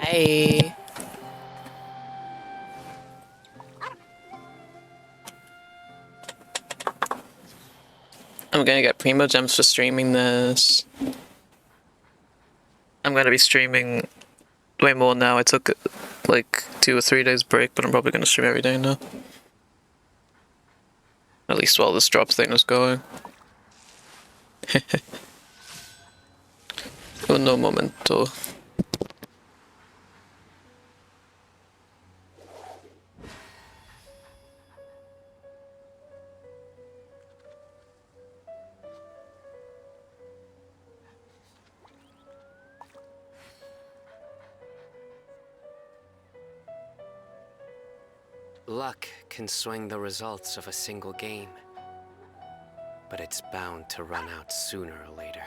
Hey. I'm gonna get Primo Gems for streaming this. I'm gonna be streaming way more now. I took like 2 or 3 days break, but I'm probably gonna stream every day now. At least while this drop thing is going. No momento. Luck can swing the results of a single game, but it's bound to run out sooner or later.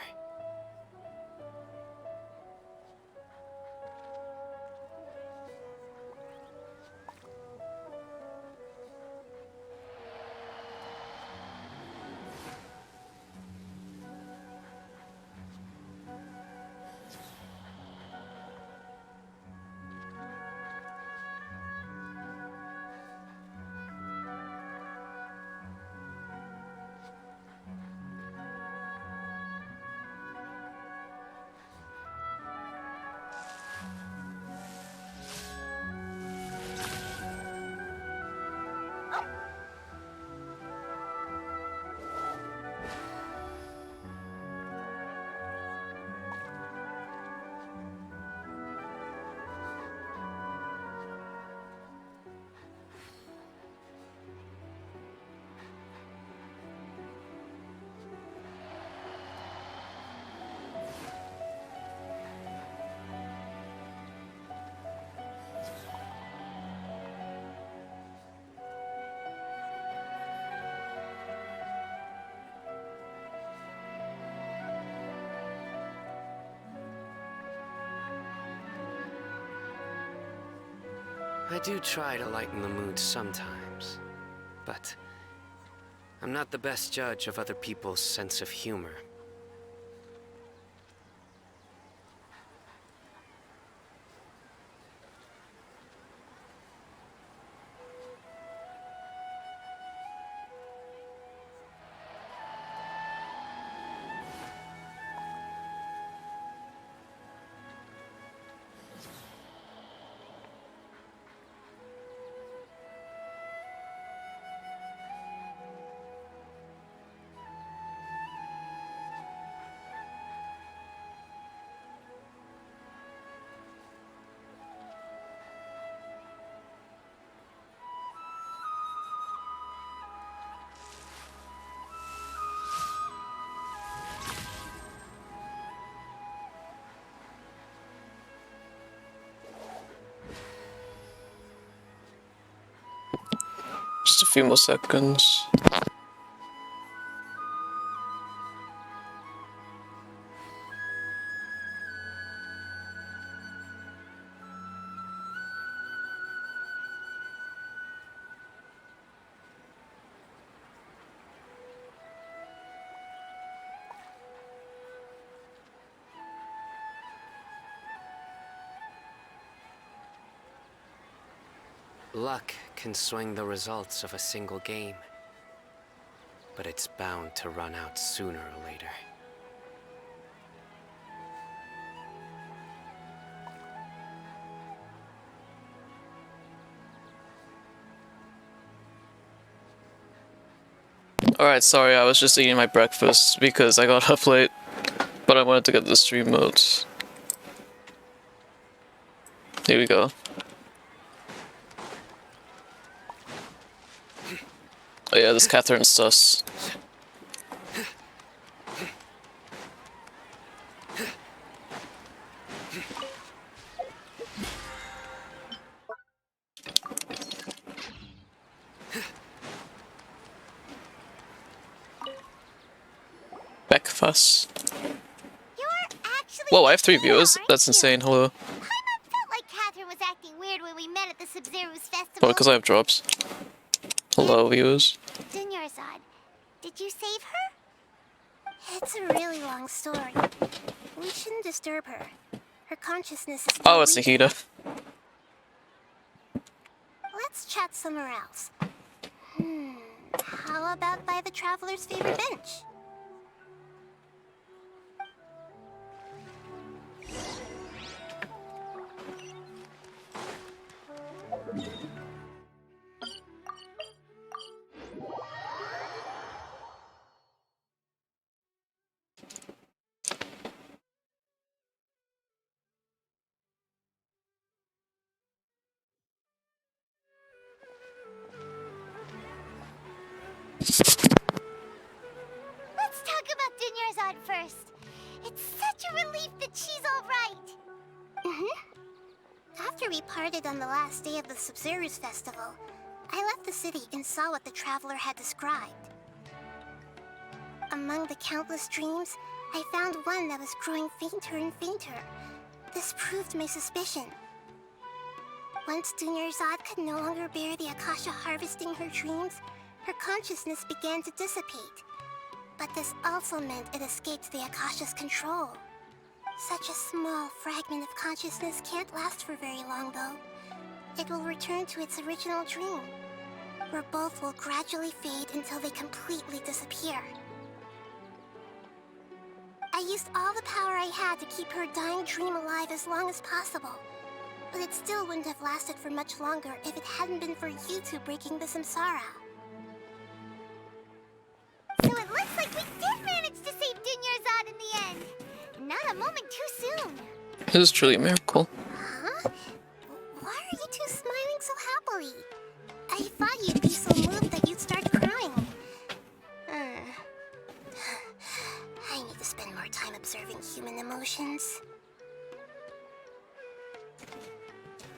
I do try to lighten the mood sometimes, but I'm not the best judge of other people's sense of humor. Just a few more seconds. Luck can swing the results of a single game, but it's bound to run out sooner or later. Alright, sorry, I was just eating my breakfast because I got up late, but I wanted to get the stream mode. Here we go. Oh yeah, this Catherine's sus. Breakfast. Whoa, I have 3 viewers? That's insane, hello. Paimon felt like Catherine was acting weird when we met at the Sumeru's festival. Oh, because I have drops. Hello, viewers. Dunyarzad, did you save her? It's a really long story. We shouldn't disturb her. Her consciousness is Oh, it's Nikita. Let's chat somewhere else. How about by the traveler's favorite bench? Let's talk about Dunyarzad first. It's such a relief that she's all right. After we parted on the last day of the Sumeru's festival, I left the city and saw what the traveler had described. Among the countless dreams, I found one that was growing fainter and fainter. This proved my suspicion. Once Dunyarzad could no longer bear the Akasha harvesting her dreams, her consciousness began to dissipate. But this also meant it escaped the Akasha's control. Such a small fragment of consciousness can't last for very long, though. It will return to its original dream, where both will gradually fade until they completely disappear. I used all the power I had to keep her dying dream alive as long as possible. But it still wouldn't have lasted for much longer if it hadn't been for you two breaking the samsara. So it looks like we did manage to save Dunyarzad in the end. Not a moment too soon. This is truly a miracle. Huh? Why are you two smiling so happily? I thought you'd be so moved that you'd start crying. I need to spend more time observing human emotions.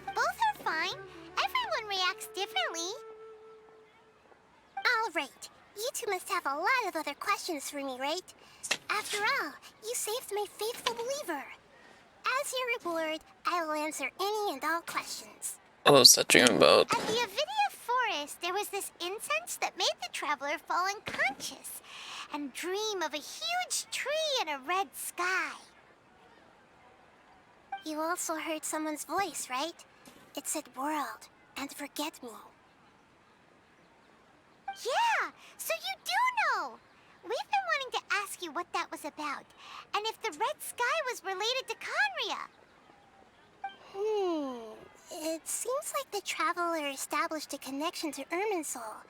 Both are fine. Everyone reacts differently. All right. You two must have a lot of other questions for me, right? After all, you saved my faithful believer. As your reward, I will answer any and all questions. What was that dream about? At the Avidia forest, there was this incense that made the traveler fall unconscious and dream of a huge tree and a red sky. You also heard someone's voice, right? It said world and forget me. Yeah, so you do know! We've been wanting to ask you what that was about, and if the red sky was related to Khaenri'ah. It seems like the traveler established a connection to Irminsul.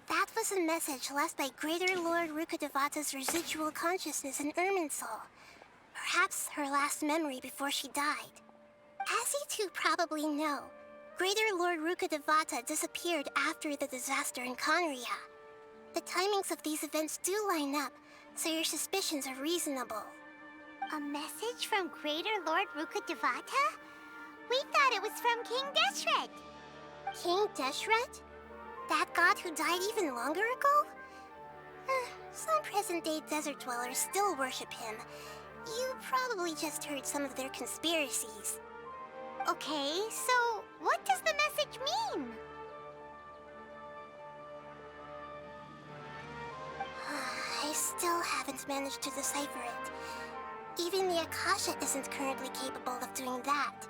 That was a message left by Greater Lord Rukkhadevata's residual consciousness in Irminsul. Perhaps her last memory before she died. As you two probably know, Greater Lord Rukkhadevata disappeared after the disaster in Khaenri'ah. The timings of these events do line up, so your suspicions are reasonable. A message from Greater Lord Rukkhadevata? We thought it was from King Deshret. King Deshret? That god who died even longer ago? Some present-day desert dwellers still worship him. You probably just heard some of their conspiracies. Okay, so what does the message mean? I still haven't managed to decipher it. Even the Akasha isn't currently capable of doing that.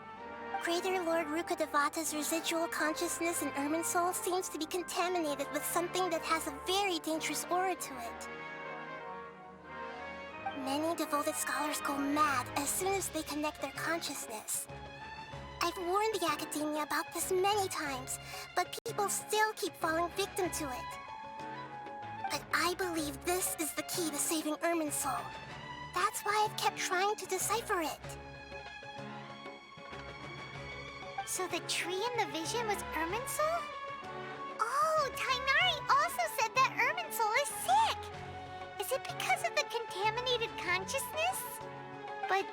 Greater Lord Rukkhadevata's residual consciousness in Irminsul seems to be contaminated with something that has a very dangerous aura to it. Many devoted scholars go mad as soon as they connect their consciousness. I've warned the Academia about this many times, but people still keep falling victim to it. But I believe this is the key to saving Irminsul. That's why I've kept trying to decipher it. So the tree in the vision was Irminsul? Oh, Tighnari also said that Irminsul is sick! Is it because of the contaminated consciousness? But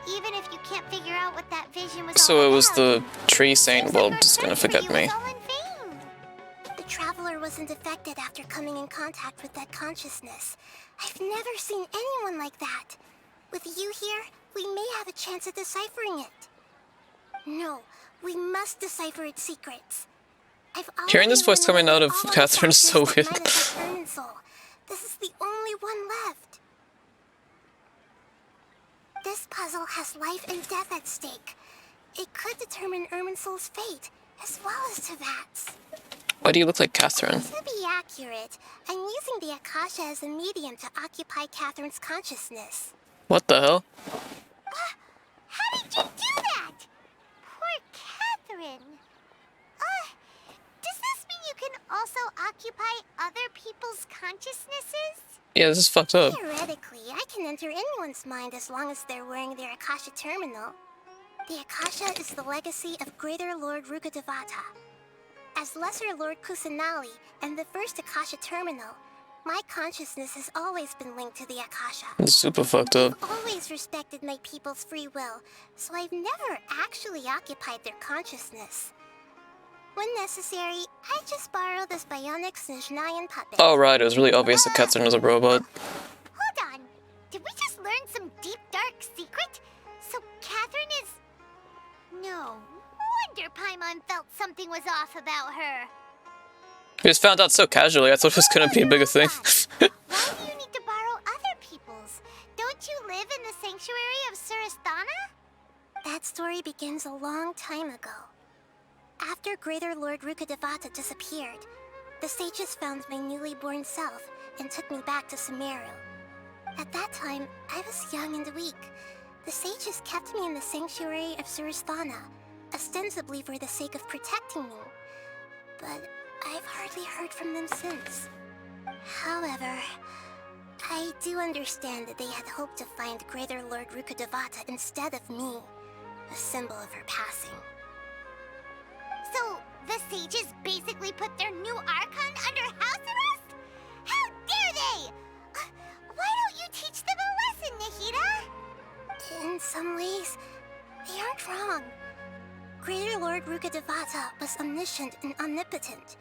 even if you can't figure out what that vision was So all it was about, the tree saying, well, our just gonna search for forget you me. was all in vain. The traveler wasn't affected after coming in contact with that consciousness. I've never seen anyone like that. With you here, we may have a chance at deciphering it. No, we must decipher its secrets. Hearing this voice coming out of Catherine is so weird. This is the only one left. This puzzle has life and death at stake. It could determine Irminsul's fate, as well as Tevat's. Why do you look like Catherine? To be accurate, I'm using the Akasha as a medium to occupy Catherine's consciousness. What the hell? How did you do that? Poor Catherine. Does this mean you can also occupy other people's consciousnesses? Yeah, this is fucked up. Theoretically, I can enter anyone's mind as long as they're wearing their Akasha terminal. The Akasha is the legacy of Greater Lord Rukkhadevata. As Lesser Lord Kusanali and the first Akasha terminal, my consciousness has always been linked to the Akasha. It's super fucked up. I've always respected my people's free will, so I've never actually occupied their consciousness. When necessary, I just borrow this bionic Snezhnayan puppet. Oh right, it was really obvious that Catherine was a robot. Hold on. Did we just learn some deep, dark secret? So Catherine is... No wonder Paimon felt something was off about her. We just found out so casually, I thought it was gonna be a bigger thing. Why do you need to borrow other people's? Don't you live in the sanctuary of Surasthana? That story begins a long time ago. After Greater Lord Rukkhadevata disappeared, the sages found my newly born self and took me back to Sumeru. At that time, I was young and weak. The sages kept me in the sanctuary of Surasthana, ostensibly for the sake of protecting me. But I've hardly heard from them since. However, I do understand that they had hoped to find Greater Lord Rukkhadevata instead of me, a symbol of her passing. So, the sages basically put their new Archon under house arrest? How dare they! Why don't you teach them a lesson, Nahida? In some ways, they aren't wrong. Greater Lord Rukkhadevata was omniscient and omnipotent.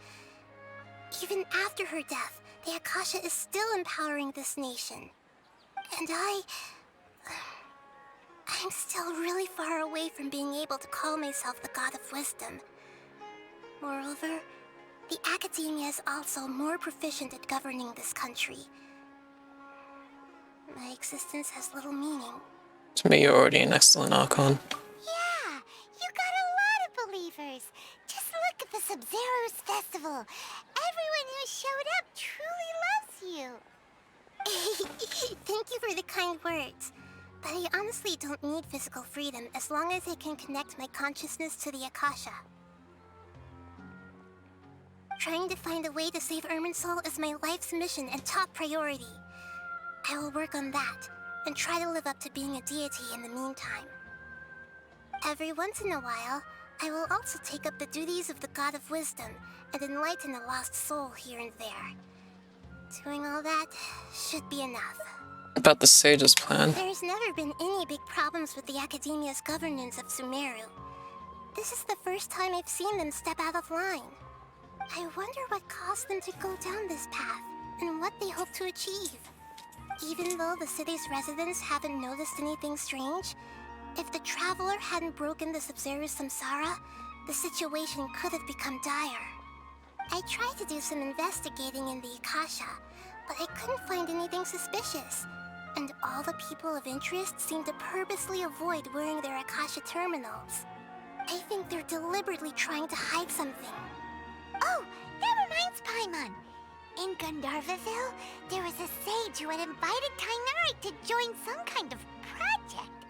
Even after her death, the Akasha is still empowering this nation. And I'm still really far away from being able to call myself the God of Wisdom. Moreover, the Academia is also more proficient at governing this country. My existence has little meaning. To me, you're already an excellent Archon. Yeah, you got a lot of believers. Just look at the Sub-Zero's festival. Everyone who showed up truly loves you. Thank you for the kind words. But I honestly don't need physical freedom as long as I can connect my consciousness to the Akasha. Trying to find a way to save Irminsul is my life's mission and top priority. I will work on that, and try to live up to being a deity in the meantime. Every once in a while, I will also take up the duties of the God of Wisdom and enlighten a lost soul here and there. Doing all that should be enough. About the sage's plan. There's never been any big problems with the Academia's governance of Sumeru. This is the first time I've seen them step out of line. I wonder what caused them to go down this path, and what they hope to achieve. Even though the city's residents haven't noticed anything strange, if the Traveler hadn't broken the Sub-Zero samsara, the situation could have become dire. I tried to do some investigating in the Akasha, but I couldn't find anything suspicious. And all the people of interest seem to purposely avoid wearing their Akasha terminals. I think they're deliberately trying to hide something. Oh, that reminds Paimon. In Gandharvaville, there was a sage who had invited Kainari to join some kind of project.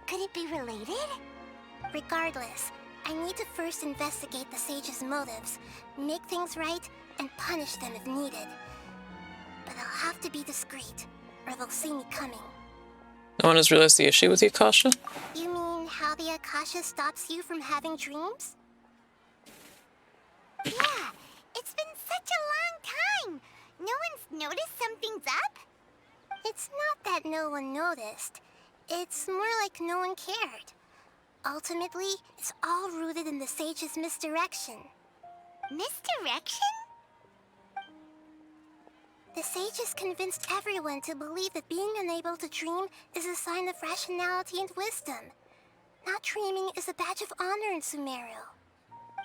Could it be related? Regardless, I need to first investigate the sage's motives, make things right, and punish them if needed. But I'll have to be discreet, or they'll see me coming. No one has realized the issue with the Akasha? You mean how the Akasha stops you from having dreams? Yeah, it's been such a long time. No one's noticed something's up? It's not that no one noticed. It's more like no one cared. Ultimately, it's all rooted in the sage's misdirection. Misdirection? The sages convinced everyone to believe that being unable to dream is a sign of rationality and wisdom. Not dreaming is a badge of honor in Sumeru.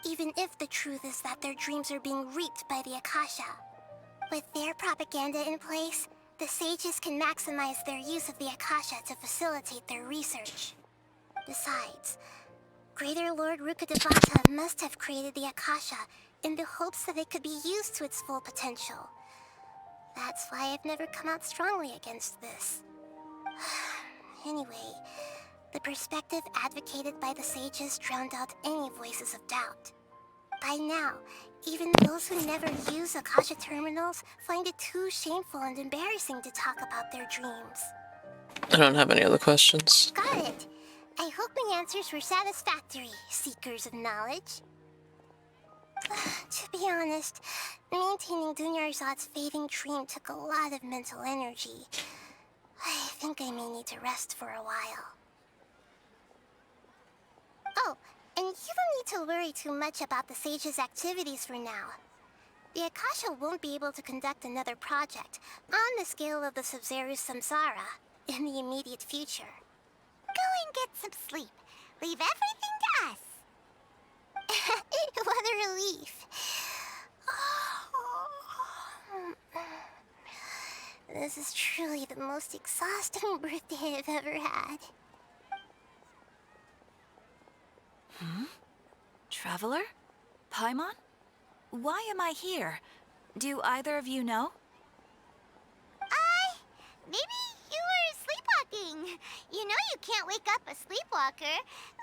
Even if the truth is that their dreams are being reaped by the Akasha. With their propaganda in place, The sages can maximize their use of the Akasha to facilitate their research. Besides, Greater Lord Rukkhadevata must have created the Akasha in the hopes that it could be used to its full potential. That's why I've never come out strongly against this. Anyway, the perspective advocated by the sages drowned out any voices of doubt. By now, even those who never use Akasha terminals find it too shameful and embarrassing to talk about their dreams. I don't have any other questions. Got it. I hope my answers were satisfactory, seekers of knowledge. To be honest, maintaining Dunyarzad's fading dream took a lot of mental energy. I think I may need to rest for a while. Oh, and you don't need to worry too much about the sage's activities for now. The Akasha won't be able to conduct another project on the scale of the Sumeru Samsara in the immediate future. Go and get some sleep. Leave everything to us. What a relief. This is truly the most exhausting birthday I've ever had. Traveler? Paimon? Why am I here? Do either of you know? Maybe you were sleepwalking. You know you can't wake up a sleepwalker.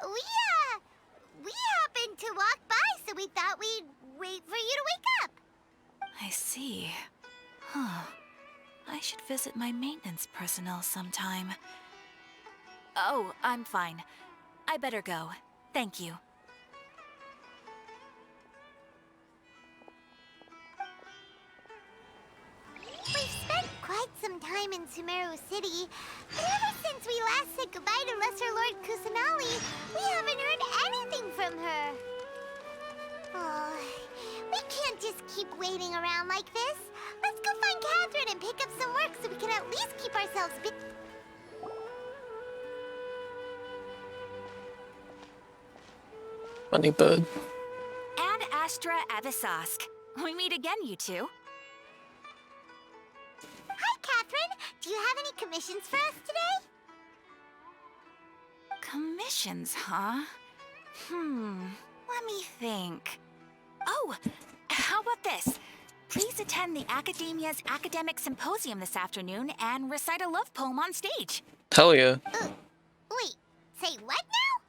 We happened to walk by, so we thought we'd wait for you to wake up. I see. Huh. I should visit my maintenance personnel sometime. Oh, I'm fine. I better go. Thank you. We've spent quite some time in Sumeru City, but ever since we last said goodbye to Lesser Lord Kusanali, we haven't heard anything from her. Oh, we can't just keep waiting around like this. Let's go find Catherine and pick up some work so we can at least keep ourselves busy. Funny bird. Ad Astra Avisask. We meet again, you two. Hi, Catherine. Do you have any commissions for us today? Commissions, huh? Let me think. Oh, how about this? Please attend the Academia's Academic Symposium this afternoon and recite a love poem on stage. Hell yeah. Wait, say what now?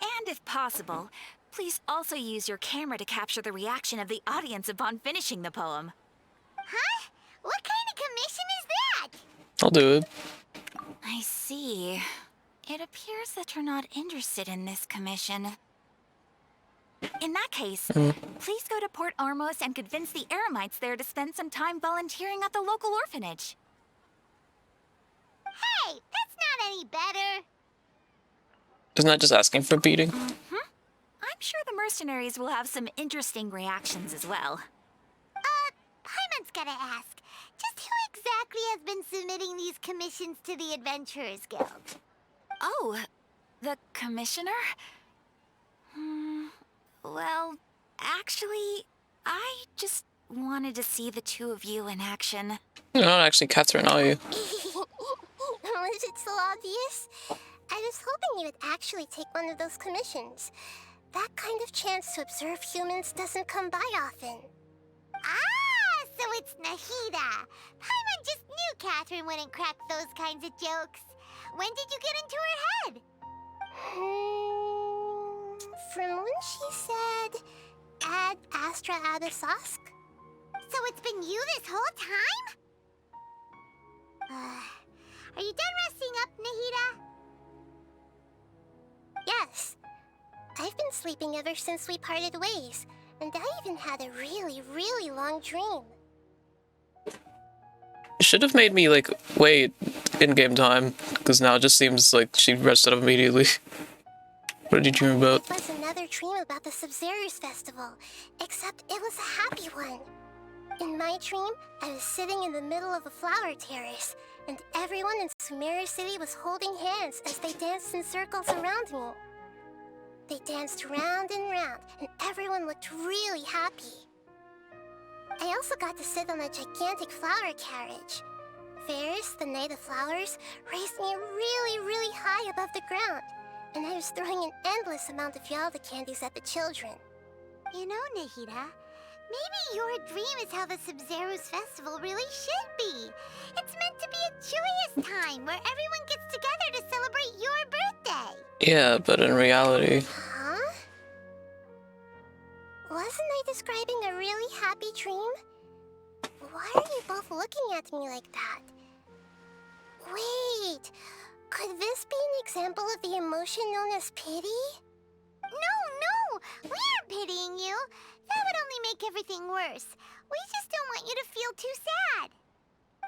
And if possible, please also use your camera to capture the reaction of the audience upon finishing the poem. Huh? What kind of commission is that? I'll do it. I see. It appears that you're not interested in this commission. In that case, please go to Port Ormos and convince the Eremites there to spend some time volunteering at the local orphanage. Hey, that's not any better. Isn't that just asking for beating? I'm sure the mercenaries will have some interesting reactions as well. Paimon's gotta ask. Just who exactly has been submitting these commissions to the Adventurers Guild? Oh, the commissioner? Well, actually, I just wanted to see the two of you in action. You're not actually Catherine, are you? Was it so obvious? I was hoping you would actually take one of those commissions. That kind of chance to observe humans doesn't come by often. Ah, so it's Nahida. Paimon just knew Catherine wouldn't crack those kinds of jokes. When did you get into her head? From when she said, Ad Astra Abisask? So it's been you this whole time? Are you done resting up, Nahida? Yes. I've been sleeping ever since we parted ways, and I even had a really, really long dream. You should have made me, like, wait in-game time, because now it just seems like she rested up immediately. What did you dream about? It was another dream about the Sub-Zerus Festival, except it was a happy one. In my dream, I was sitting in the middle of a flower terrace, and everyone in Sumeru City was holding hands as they danced in circles around me. They danced round and round, and everyone looked really happy. I also got to sit on a gigantic flower carriage. fairs, the Night of Flowers, raised me really, really high above the ground. And I was throwing an endless amount of Yalda candies at the children. You know, Nahida, maybe your dream is how the Sumeru's festival really should be. It's meant to be a joyous time where everyone gets together to celebrate your birthday. Yeah, but in reality, Huh? Wasn't I describing a really happy dream? Why are you both looking at me like that? Wait, could this be an example of the emotion known as pity? No, we aren't pitying you. That would only make everything worse. We just don't want you to feel too sad.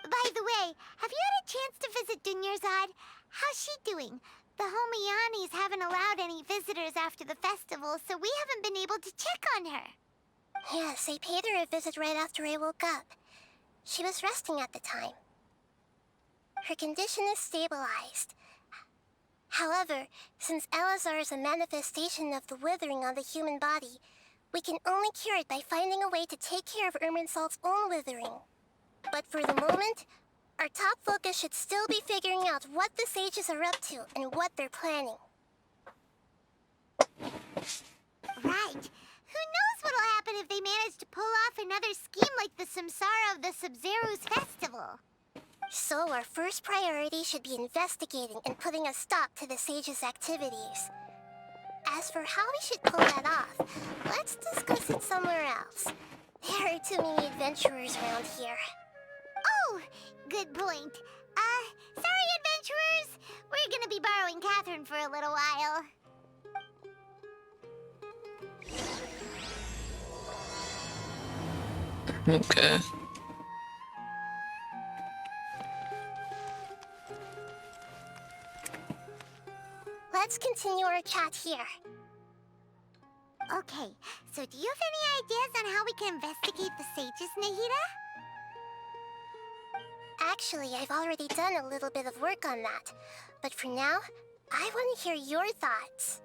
By the way, have you had a chance to visit Dunyarzad? How's she doing? The Homiyanis haven't allowed any visitors after the festival, so we haven't been able to check on her. Yes, I paid her a visit right after I woke up. She was resting at the time. Her condition is stabilized. However, since Elazar is a manifestation of the withering on the human body, we can only cure it by finding a way to take care of Irminsul's own withering. But for the moment, our top focus should still be figuring out what the sages are up to and what they're planning. Right. Who knows what'll happen if they manage to pull off another scheme like the Samsara of the Sub-Zero's festival? So our first priority should be investigating and putting a stop to the sages' activities. As for how we should pull that off, let's discuss it somewhere else. There are too many adventurers around here. Oh, good point. Sorry, adventurers. We're gonna be borrowing Catherine for a little while. okay. Let's continue our chat here. Okay, so do you have any ideas on how we can investigate the sages, Nahida? Actually, I've already done a little bit of work on that. But for now, I want to hear your thoughts.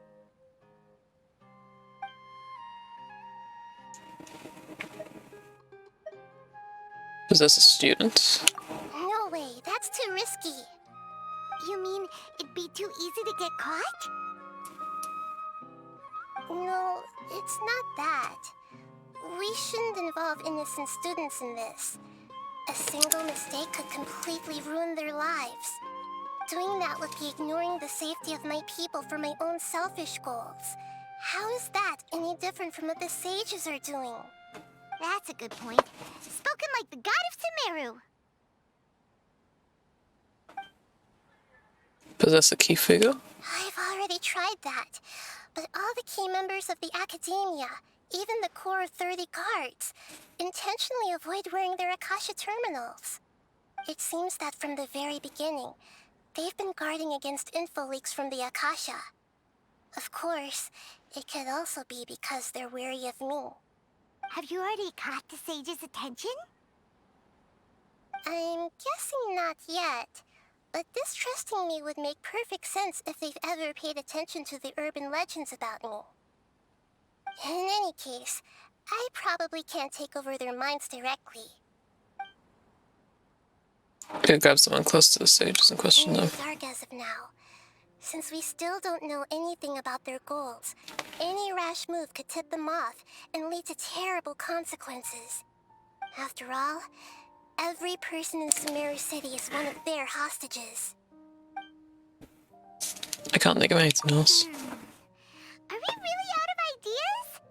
Possess a student? No way, that's too risky. You mean it'd be too easy to get caught? No, it's not that. We shouldn't involve innocent students in this. A single mistake could completely ruin their lives. Doing that would be ignoring the safety of my people for my own selfish goals. How is that any different from what the sages are doing? That's a good point. Spoken like the god of Sumeru. Possess a key figure? I've already tried that. But all the key members of the Academia, even the core 30 guards, intentionally avoid wearing their Akasha terminals. It seems that from the very beginning, they've been guarding against info leaks from the Akasha. Of course, it could also be because they're wary of me. Have you already caught the sage's attention? I'm guessing not yet, but distrusting me would make perfect sense if they've ever paid attention to the urban legends about me. In any case, I probably can't take over their minds directly. Yeah, grab someone close to the sages and question them. It's dark as of now. Since we still don't know anything about their goals, any rash move could tip them off and lead to terrible consequences. After all, every person in Sumeru City is one of their hostages. I can't think of anything else. Are we really out of ideas?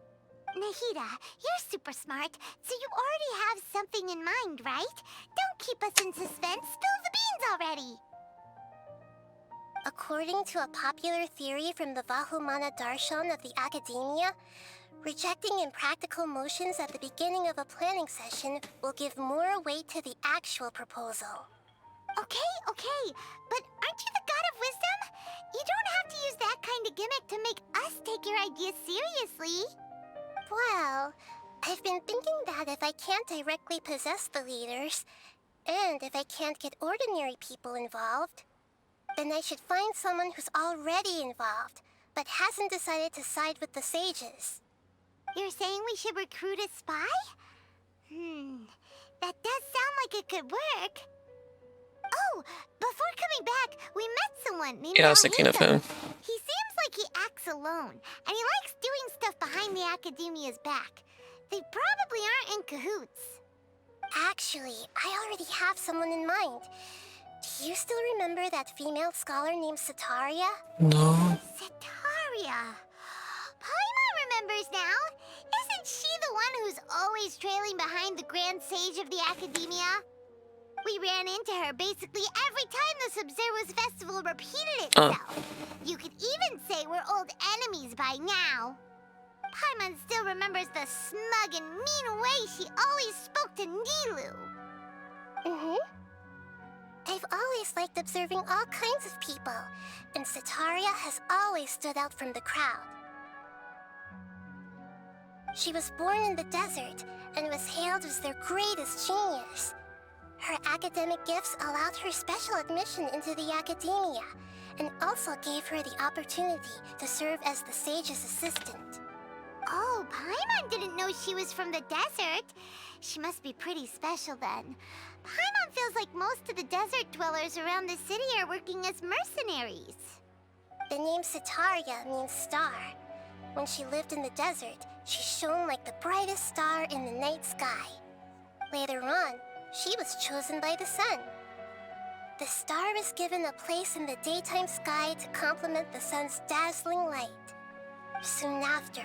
Nahida, you're super smart, so you already have something in mind, right? Don't keep us in suspense. Spill the beans already. According to a popular theory from the Vahumana Darshan of the Academia, rejecting impractical motions at the beginning of a planning session will give more weight to the actual proposal. Okay, but aren't you the god of wisdom? You don't have to use that kind of gimmick to make us take your ideas seriously. Well, I've been thinking that if I can't directly possess the leaders, and if I can't get ordinary people involved, then I should find someone who's already involved, but hasn't decided to side with the sages. You're saying we should recruit a spy? That does sound like it could work. Oh, before coming back, we met someone named Yeah, I was thinking of him. He seems like he acts alone, and he likes doing stuff behind the Academia's back. They probably aren't in cahoots. Actually, I already have someone in mind. Do you still remember that female scholar named Sataria? No. Sataria. Paimon remembers now. Isn't she the one who's always trailing behind the Grand Sage of the Academia? We ran into her basically every time the Sumeru festival repeated itself. You could even say we're old enemies by now. Paimon still remembers the smug and mean way she always spoke to Nilou. Mm-hmm. I've always liked observing all kinds of people, and Sataria has always stood out from the crowd. She was born in the desert and was hailed as their greatest genius. Her academic gifts allowed her special admission into the Academia, and also gave her the opportunity to serve as the sage's assistant. Oh, Paimon didn't know she was from the desert. She must be pretty special then. Paimon feels like most of the desert dwellers around the city are working as mercenaries. The name Sataria means star. When she lived in the desert, she shone like the brightest star in the night sky. Later on, she was chosen by the sun. The star was given a place in the daytime sky to complement the sun's dazzling light. Soon after,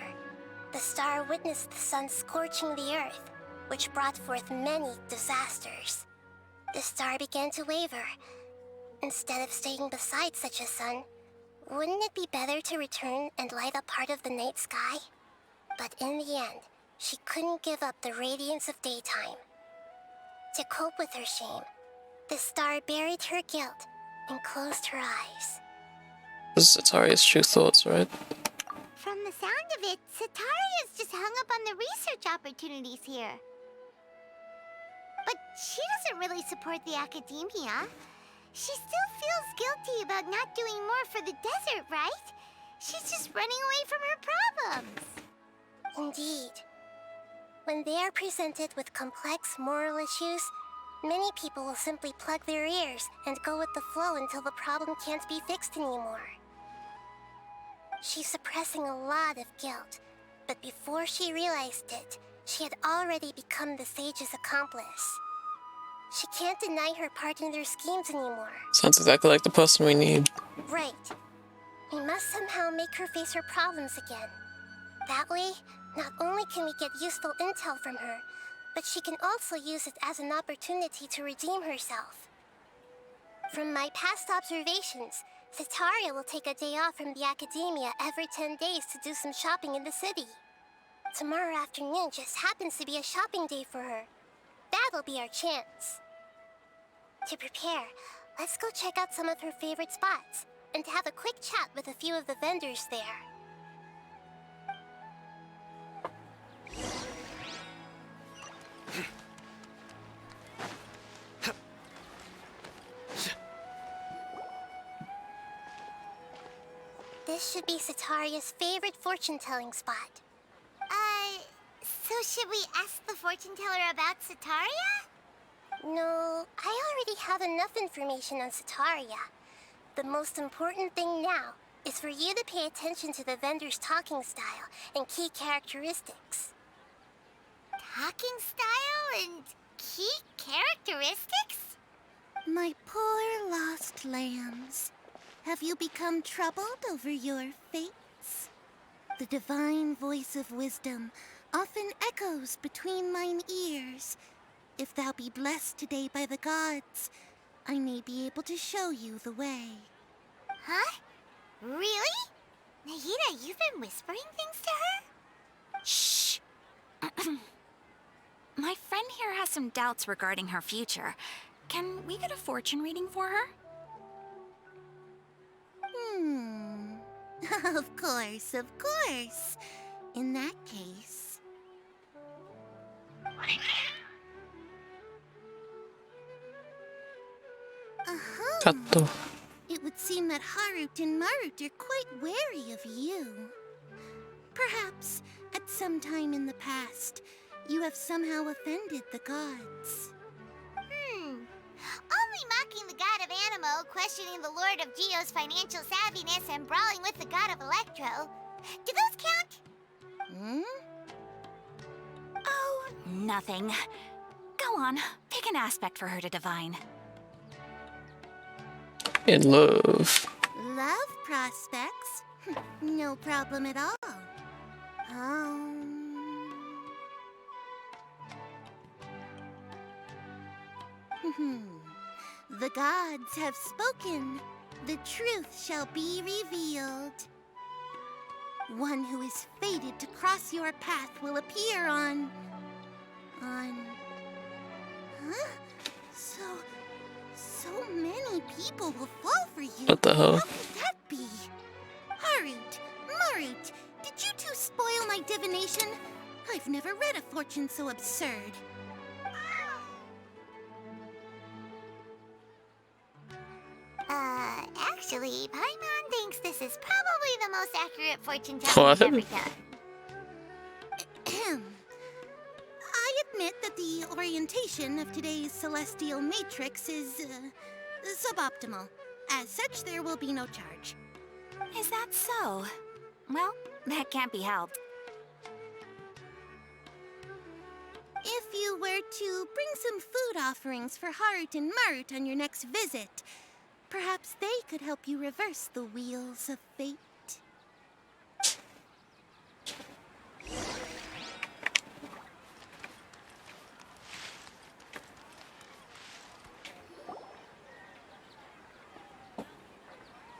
the star witnessed the sun scorching the earth, which brought forth many disasters. The star began to waver. Instead of staying beside such a sun, wouldn't it be better to return and light up part of the night sky? But in the end, she couldn't give up the radiance of daytime. To cope with her shame, the star buried her guilt and closed her eyes. This is Atari's true thoughts, right? From the sound of it, Sataria's just hung up on the research opportunities here. But she doesn't really support the Academia. She still feels guilty about not doing more for the desert, right? She's just running away from her problems. Indeed. When they are presented with complex moral issues, many people will simply plug their ears and go with the flow until the problem can't be fixed anymore. She's suppressing a lot of guilt, but before she realized it, she had already become the sage's accomplice. She can't deny her part in their schemes anymore. Sounds exactly like the person we need. Right. We must somehow make her face her problems again. That way, not only can we get useful intel from her, but she can also use it as an opportunity to redeem herself. From my past observations, Sataria will take a day off from the Academia every 10 days to do some shopping in the city. Tomorrow afternoon just happens to be a shopping day for her. That'll be our chance. To prepare, let's go check out some of her favorite spots, and have a quick chat with a few of the vendors there. This should be Sataria's favorite fortune-telling spot. So should we ask the fortune teller about Sataria? No, I already have enough information on Sataria. The most important thing now is for you to pay attention to the vendor's talking style and key characteristics. Talking style and key characteristics? My poor lost lambs, have you become troubled over your fates? The divine voice of wisdom often echoes between mine ears. If thou be blessed today by the gods, I may be able to show you the way. Huh? Really? Nahida, you've been whispering things to her? Shh! My friend here has some doubts regarding her future. Can we get a fortune reading for her? Of course, of course. In that case... Kato. It would seem that Harut and Marut are quite wary of you. Perhaps, at some time in the past, you have somehow offended the gods. Only mocking the gods Geronimo questioning the Lord of Geo's financial savviness and brawling with the god of Electro. Do those count? Hmm? Oh, nothing. Go on, pick an aspect for her to divine. In love. Love prospects? No problem at all. The gods have spoken. The truth shall be revealed. One who is fated to cross your path will appear on... Huh? So many people will fall for you. What the hell? How could that be? Harut, Marut, did you two spoil my divination? I've never read a fortune so absurd. Actually, Paimon thinks this is probably the most accurate fortune telling he's ever done. I admit that the orientation of today's celestial matrix is suboptimal. As such, there will be no charge. Is that so? Well, that can't be helped. If you were to bring some food offerings for Harut and Marut on your next visit, perhaps they could help you reverse the wheels of fate.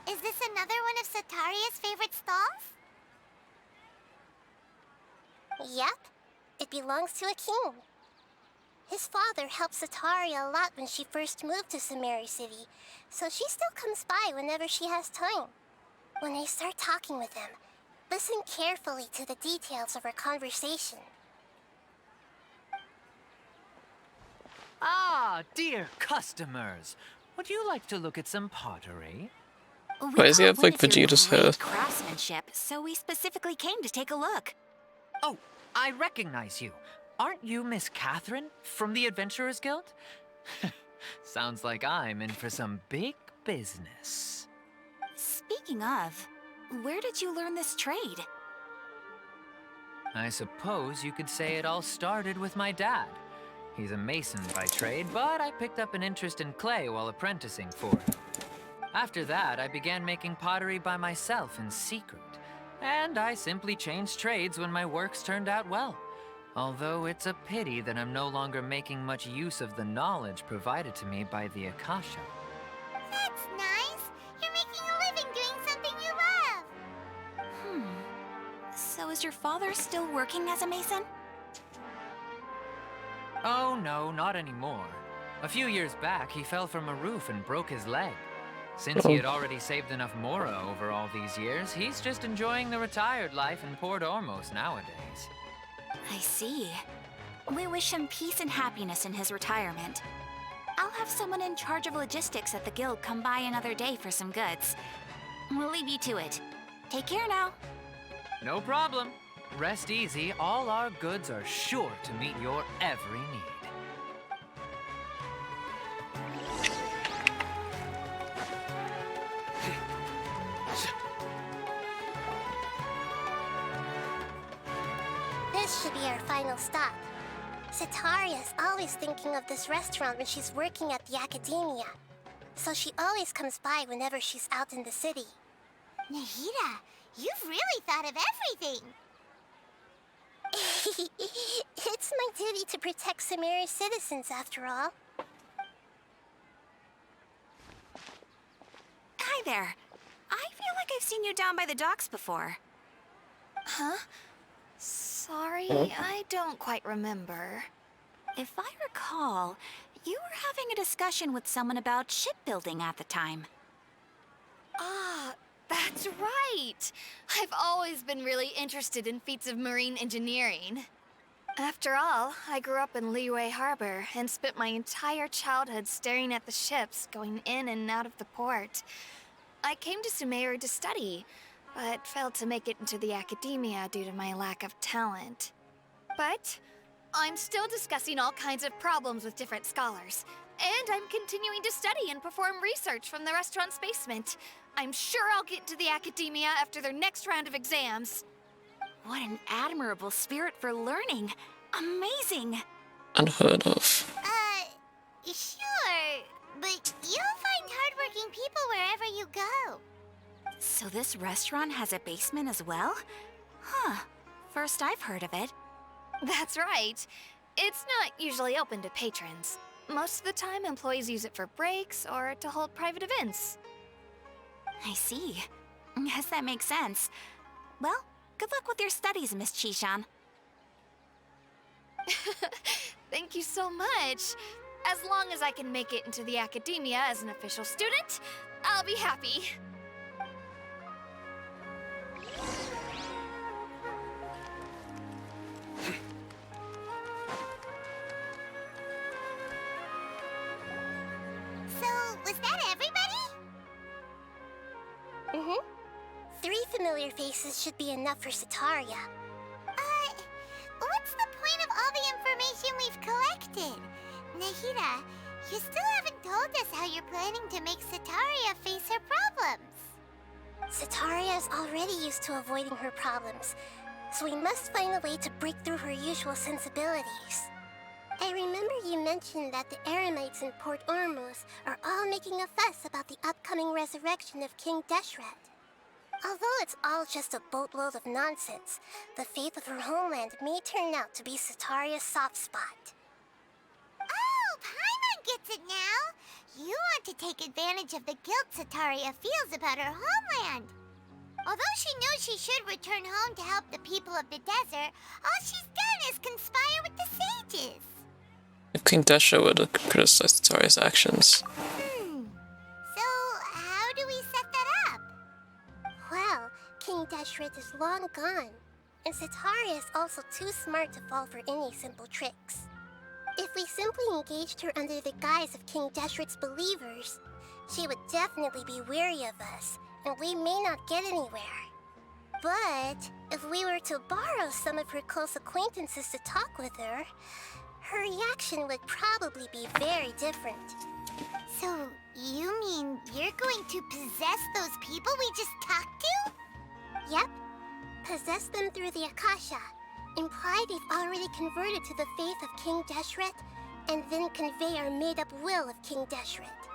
Is this another one of Sataria's favorite stalls? Yep, it belongs to a king. His father helped Sataria a lot when she first moved to Sumeru City, so she still comes by whenever she has time. When I start talking with him, listen carefully to the details of our conversation. Ah, dear customers. Would you like to look at some pottery? Why does he have, like, Witnessed your Vegeta's great hair? craftsmanship, so we specifically came to take a look. Oh, I recognize you. Aren't you Miss Catherine from the Adventurers Guild? Sounds like I'm in for some big business. Speaking of, where did you learn this trade? I suppose you could say it all started with my dad. He's a mason by trade, but I picked up an interest in clay while apprenticing for him. After that, I began making pottery by myself in secret. And I simply changed trades when my works turned out well. Although it's a pity that I'm no longer making much use of the knowledge provided to me by the Akasha. That's nice. You're making a living doing something you love. So is your father still working as a mason? Oh no, not anymore. A few years back, he fell from a roof and broke his leg. Since he had already saved enough Mora over all these years, he's just enjoying the retired life in Port Ormos nowadays. I see. We wish him peace and happiness in his retirement. I'll have someone in charge of logistics at the guild come by another day for some goods. We'll leave you to it. Take care now. No problem. Rest easy, all our goods are sure to meet your every need. This should be our final stop. Sataria's always thinking of this restaurant when she's working at the academia, so she always comes by whenever she's out in the city. Nahida, you've really thought of everything. It's my duty to protect Sumeru's citizens, after all. Hi there. I feel like I've seen you down by the docks before. Huh? Sorry, I don't quite remember. If I recall, you were having a discussion with someone about shipbuilding at the time. Ah, that's right! I've always been really interested in feats of marine engineering. After all, I grew up in Liyue Harbor and spent my entire childhood staring at the ships going in and out of the port. I came to Sumeru to study, but failed to make it into the academia due to my lack of talent. But I'm still discussing all kinds of problems with different scholars. And I'm continuing to study and perform research from the restaurant's basement. I'm sure I'll get to the academia after their next round of exams. What an admirable spirit for learning. Amazing. Unheard of. Sure. But you'll find hardworking people wherever you go. So this restaurant has a basement as well? Huh. First I've heard of it. That's right. It's not usually open to patrons. Most of the time, employees use it for breaks or to hold private events. I see. Guess that makes sense. Well, good luck with your studies, Miss Chishan. Thank you so much. As long as I can make it into the academia as an official student, I'll be happy. So, was that everybody? Mm-hmm. 3 familiar faces should be enough for Sataria. What's the point of all the information we've collected? Nahida, you still haven't told us how you're planning to make Sataria face her problems. Sataria is already used to avoiding her problems, so we must find a way to break through her usual sensibilities. I remember you mentioned that the Eremites in Port Ormuz are all making a fuss about the upcoming resurrection of King Deshret. Although it's all just a boatload of nonsense, the fate of her homeland may turn out to be Sataria's soft spot. Oh, Paimon gets it now! You want to take advantage of the guilt Sataria feels about her homeland. Although she knows she should return home to help the people of the desert, all she's done is conspire with the sages. If King Desha would criticize Sataria's actions. So, how do we set that up? Well, King Deshret is long gone, and Sataria is also too smart to fall for any simple tricks. If we simply engaged her under the guise of King Deshret's believers, she would definitely be wary of us, and we may not get anywhere. But if we were to borrow some of her close acquaintances to talk with her, her reaction would probably be very different. So, you mean you're going to possess those people we just talked to? Yep. Possess them through the Akasha. Imply they've already converted to the faith of King Deshret, and then convey our made-up will of King Deshret.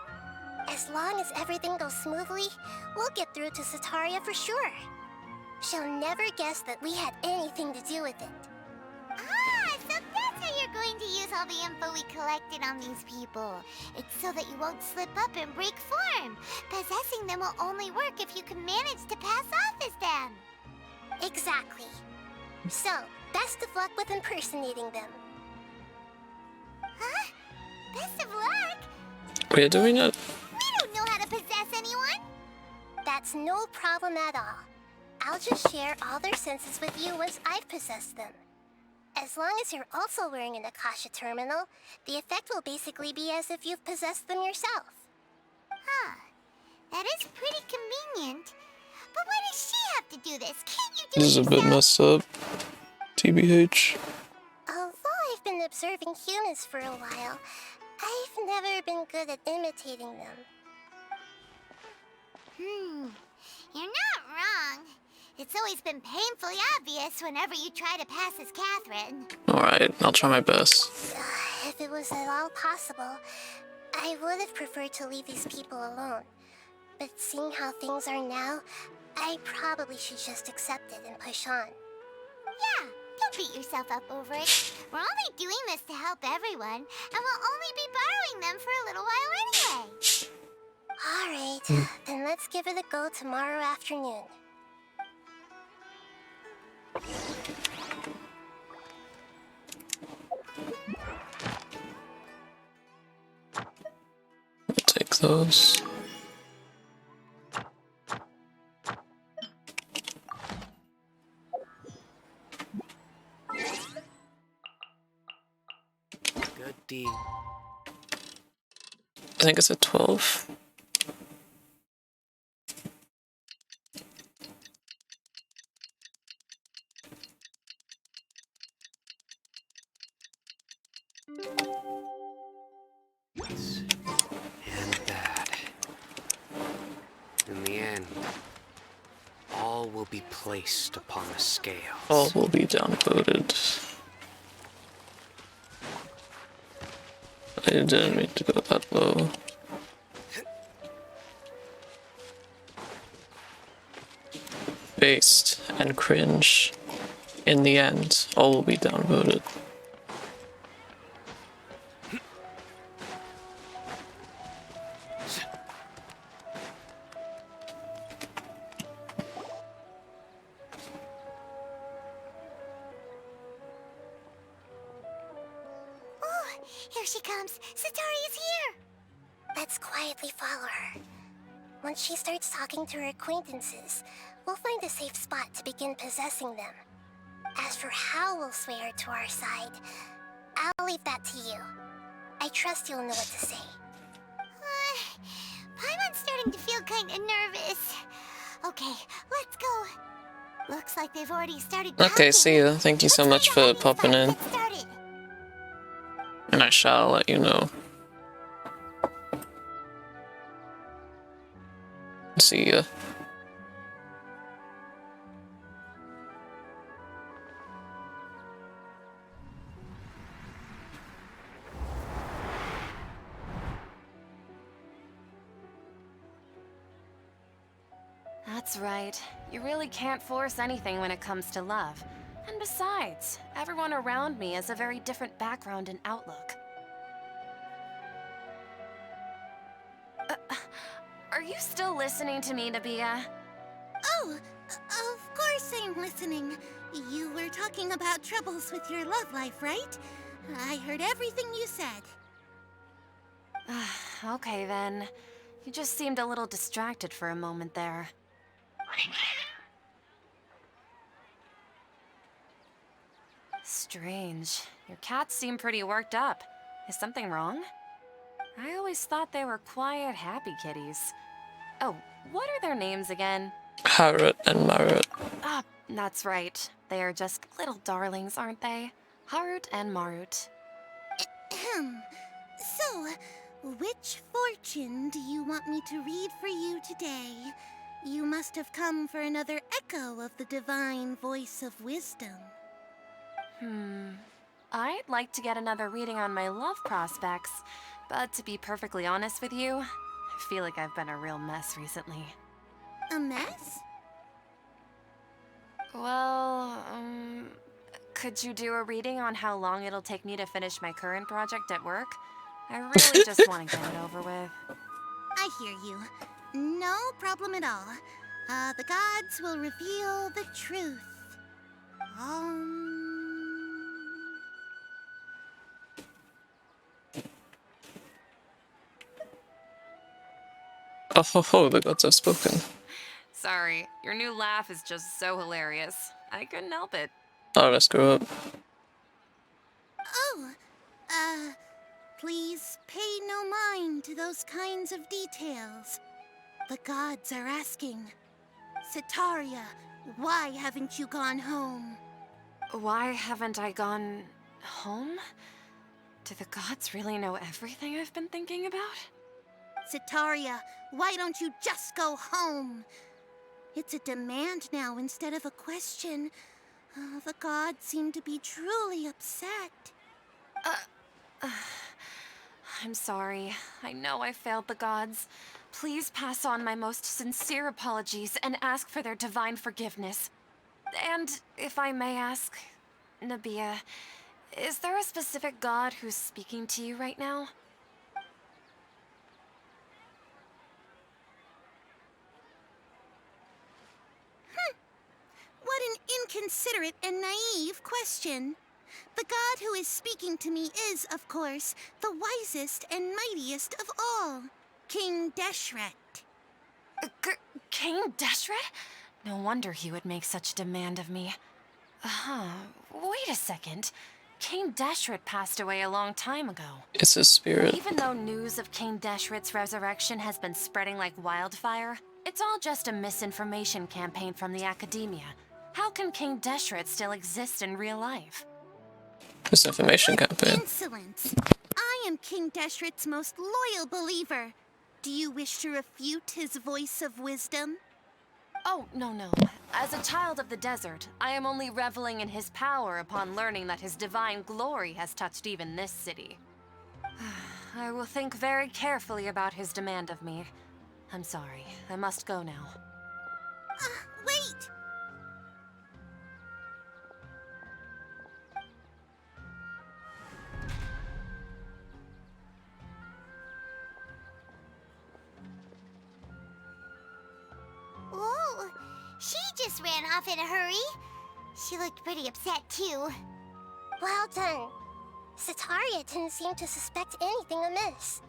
As long as everything goes smoothly, we'll get through to Sataria for sure. She'll never guess that we had anything to do with it. Ah, so that's how you're going to use all the info we collected on these people. It's so that you won't slip up and break form. Possessing them will only work if you can manage to pass off as them. Exactly. So, best of luck with impersonating them. Huh? Best of luck? We're doing it. We don't know how to possess anyone. That's no problem at all. I'll just share all their senses with you once I've possessed them. As long as you're also wearing an Akasha terminal, the effect will basically be as if you've possessed them yourself. Huh. That is pretty convenient. But why does she have to do this? Can't you do This is a it bit yourself? messed up. TBH. Although I've been observing humans for a while, I've never been good at imitating them. You're not wrong. It's always been painfully obvious whenever you try to pass as Catherine. Alright, I'll try my best. If it was at all possible, I would have preferred to leave these people alone. But seeing how things are now, I probably should just accept it and push on. Yeah, don't beat yourself up over it. We're only doing this to help everyone, and we'll only be borrowing them for a little while anyway. Alright, then let's give it a go tomorrow afternoon. I'll take those. Good deed. I think it's at 12. be placed upon the scales. All will be downvoted. I didn't mean to go that low. Based and cringe. In the end, all will be downvoted. Oh, here she comes. Satari is here. Let's quietly follow her. Once she starts talking to her acquaintances, we'll find a safe spot to begin possessing them. As for how we'll sway her to our side, I'll leave that to you. I trust you'll know what to say. Paimon's starting to feel kind of nervous. Okay, let's go. Looks like they've already started talking. Okay, see ya. Thank you so much for popping in. Get started. And I shall let you know. See ya. That's right. You really can't force anything when it comes to love. And besides, everyone around me has a very different background and outlook. Are you still listening to me, Nabia? Oh, of course I'm listening. You were talking about troubles with your love life, right? I heard everything you said. Okay then. You just seemed a little distracted for a moment there. Strange. Your cats seem pretty worked up. Is something wrong? I always thought they were quiet, happy kitties. Oh, what are their names again? Harriet and Marriott. Ah, that's right. They are just little darlings, aren't they? Harut and Marut. So, which fortune do you want me to read for you today? You must have come for another echo of the divine voice of wisdom. I'd like to get another reading on my love prospects, but to be perfectly honest with you, I feel like I've been a real mess recently. A mess? Well, could you do a reading on how long it'll take me to finish my current project at work? I really just want to get it over with. I hear you. No problem at all. The gods will reveal the truth. Oh ho ho, the gods have spoken. Sorry, your new laugh is just so hilarious. I couldn't help it. Oh, let's go up. Oh, please pay no mind to those kinds of details. The gods are asking, Setaria, why haven't you gone home? Why haven't I gone home? Do the gods really know everything I've been thinking about? Setaria, why don't you just go home? It's a demand now instead of a question. The gods seem to be truly upset. I'm sorry. I know I failed the gods. Please pass on my most sincere apologies and ask for their divine forgiveness. And if I may ask, Nabia, is there a specific god who's speaking to you right now? What an inconsiderate and naive question. The god who is speaking to me is, of course, the wisest and mightiest of all, King Deshret. King Deshret? No wonder he would make such a demand of me. Wait a second. King Deshret passed away a long time ago. It's his spirit. Even though news of King Deshret's resurrection has been spreading like wildfire, it's all just a misinformation campaign from the academia. How can King Deshret still exist in real life? Misinformation campaign. Insolence! I am King Deshret's most loyal believer. Do you wish to refute his voice of wisdom? Oh, no. As a child of the desert, I am only reveling in his power upon learning that his divine glory has touched even this city. I will think very carefully about his demand of me. I'm sorry, I must go now. Wait! Whoa! She just ran off in a hurry. She looked pretty upset, too. Well done. Sataria didn't seem to suspect anything amiss.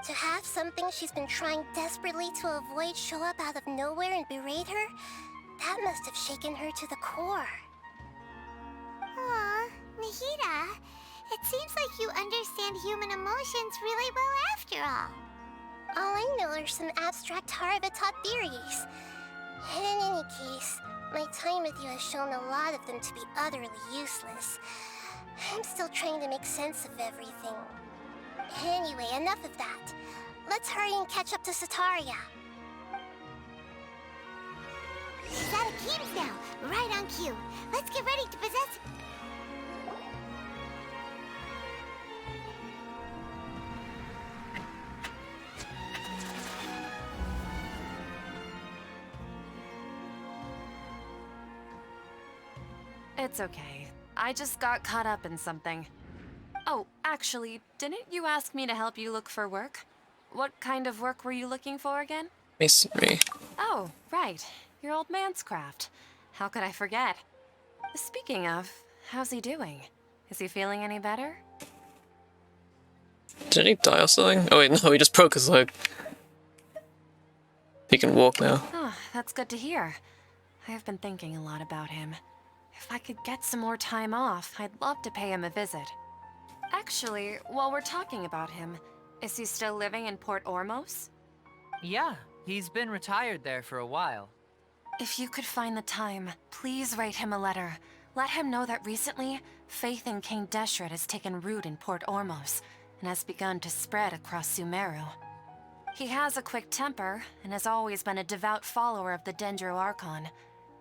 To have something she's been trying desperately to avoid show up out of nowhere and berate her, that must have shaken her to the core. Aw, Nahida, it seems like you understand human emotions really well after all. All I know are some abstract Harvard-taught theories. And in any case, my time with you has shown a lot of them to be utterly useless. I'm still trying to make sense of everything. Anyway, enough of that. Let's hurry and catch up to Sataria. She's at Akeem's now, right on cue. Let's get ready to possess... It's okay. I just got caught up in something. Oh, actually, didn't you ask me to help you look for work? What kind of work were you looking for again? Masonry. Oh, right. Your old man's craft. How could I forget? Speaking of, how's he doing? Is he feeling any better? Didn't he die or something? Oh wait, no, he just broke his leg. He can walk now. Oh, that's good to hear. I have been thinking a lot about him. If I could get some more time off, I'd love to pay him a visit. Actually, while we're talking about him, is he still living in Port Ormos? Yeah, he's been retired there for a while. If you could find the time, please write him a letter. Let him know that recently, faith in King Deshret has taken root in Port Ormos and has begun to spread across Sumeru. He has a quick temper and has always been a devout follower of the Dendro Archon.